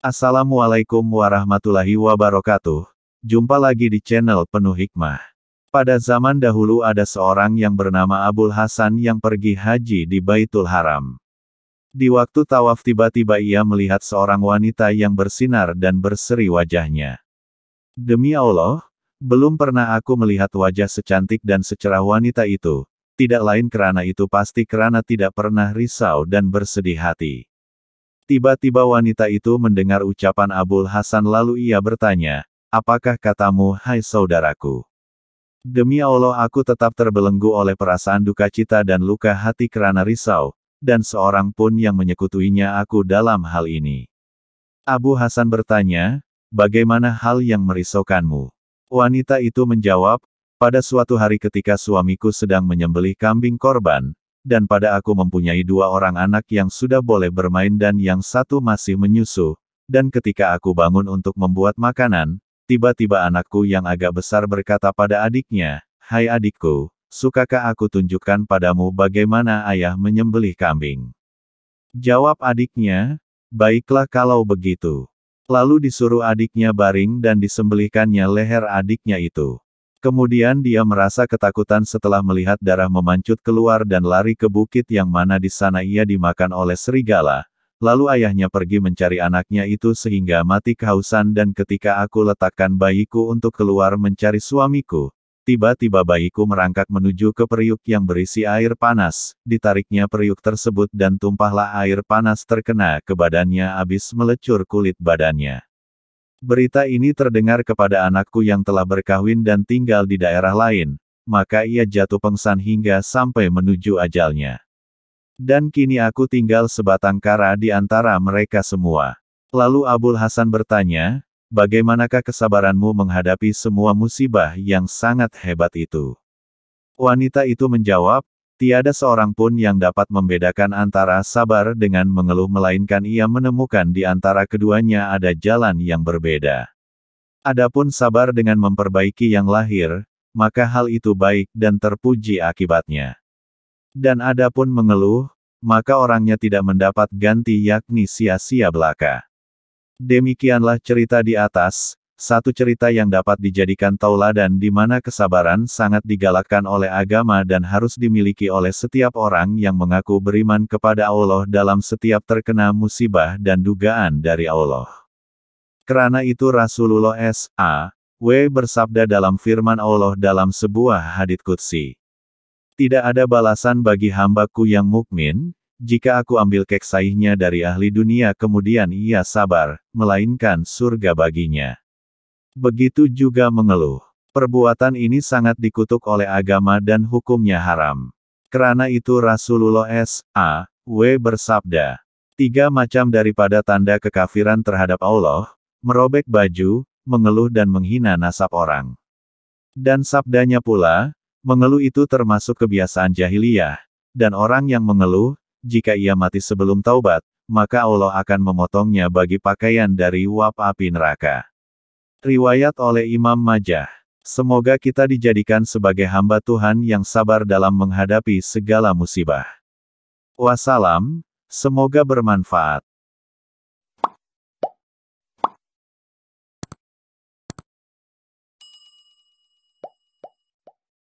Assalamualaikum warahmatullahi wabarakatuh. Jumpa lagi di channel Penuh Hikmah. Pada zaman dahulu ada seorang yang bernama Abul Hasan yang pergi haji di Baitul Haram. Di waktu tawaf tiba-tiba ia melihat seorang wanita yang bersinar dan berseri wajahnya. Demi Allah, belum pernah aku melihat wajah secantik dan secerah wanita itu. Tidak lain karena itu pasti karena tidak pernah risau dan bersedih hati. Tiba-tiba wanita itu mendengar ucapan Abul Hasan lalu ia bertanya, "Apakah katamu, hai saudaraku?" Demi Allah aku tetap terbelenggu oleh perasaan duka cita dan luka hati karena risau, dan seorang pun yang menyekutuinya aku dalam hal ini. Abu Hasan bertanya, "Bagaimana hal yang merisaukanmu?" Wanita itu menjawab, "Pada suatu hari ketika suamiku sedang menyembelih kambing korban, dan pada aku mempunyai 2 orang anak yang sudah boleh bermain dan yang satu masih menyusu, dan ketika aku bangun untuk membuat makanan, tiba-tiba anakku yang agak besar berkata pada adiknya, 'Hai adikku, sukakah aku tunjukkan padamu bagaimana ayah menyembelih kambing?' Jawab adiknya, 'Baiklah kalau begitu.' Lalu disuruh adiknya baring dan disembelihkannya leher adiknya itu. Kemudian dia merasa ketakutan setelah melihat darah memancut keluar dan lari ke bukit yang mana di sana ia dimakan oleh serigala. Lalu ayahnya pergi mencari anaknya itu sehingga mati kehausan dan ketika aku letakkan bayiku untuk keluar mencari suamiku, tiba-tiba bayiku merangkak menuju ke periuk yang berisi air panas, ditariknya periuk tersebut dan tumpahlah air panas terkena ke badannya habis melecur kulit badannya. Berita ini terdengar kepada anakku yang telah berkahwin dan tinggal di daerah lain, maka ia jatuh pengsan hingga sampai menuju ajalnya. Dan kini aku tinggal sebatang kara di antara mereka semua." Lalu Abul Hasan bertanya, "Bagaimanakah kesabaranmu menghadapi semua musibah yang sangat hebat itu?" Wanita itu menjawab, "Tiada seorang pun yang dapat membedakan antara sabar dengan mengeluh melainkan ia menemukan di antara keduanya ada jalan yang berbeda. Adapun sabar dengan memperbaiki yang lahir, maka hal itu baik dan terpuji akibatnya. Dan adapun mengeluh, maka orangnya tidak mendapat ganti yakni sia-sia belaka." Demikianlah cerita di atas. Satu cerita yang dapat dijadikan tauladan di mana kesabaran sangat digalakkan oleh agama dan harus dimiliki oleh setiap orang yang mengaku beriman kepada Allah dalam setiap terkena musibah dan dugaan dari Allah. Karena itu Rasulullah SAW bersabda dalam firman Allah dalam sebuah hadits qudsi, "Tidak ada balasan bagi hambaku yang mukmin, jika aku ambil keksaihnya dari ahli dunia kemudian ia sabar, melainkan surga baginya." Begitu juga mengeluh. Perbuatan ini sangat dikutuk oleh agama dan hukumnya haram. Karena itu Rasulullah SAW bersabda, 3 macam daripada tanda kekafiran terhadap Allah, merobek baju, mengeluh dan menghina nasab orang. Dan sabdanya pula, mengeluh itu termasuk kebiasaan jahiliyah, dan orang yang mengeluh, jika ia mati sebelum taubat, maka Allah akan memotongnya bagi pakaian dari uap api neraka. Riwayat oleh Imam Majah. Semoga kita dijadikan sebagai hamba Tuhan yang sabar dalam menghadapi segala musibah. Wassalam, semoga bermanfaat.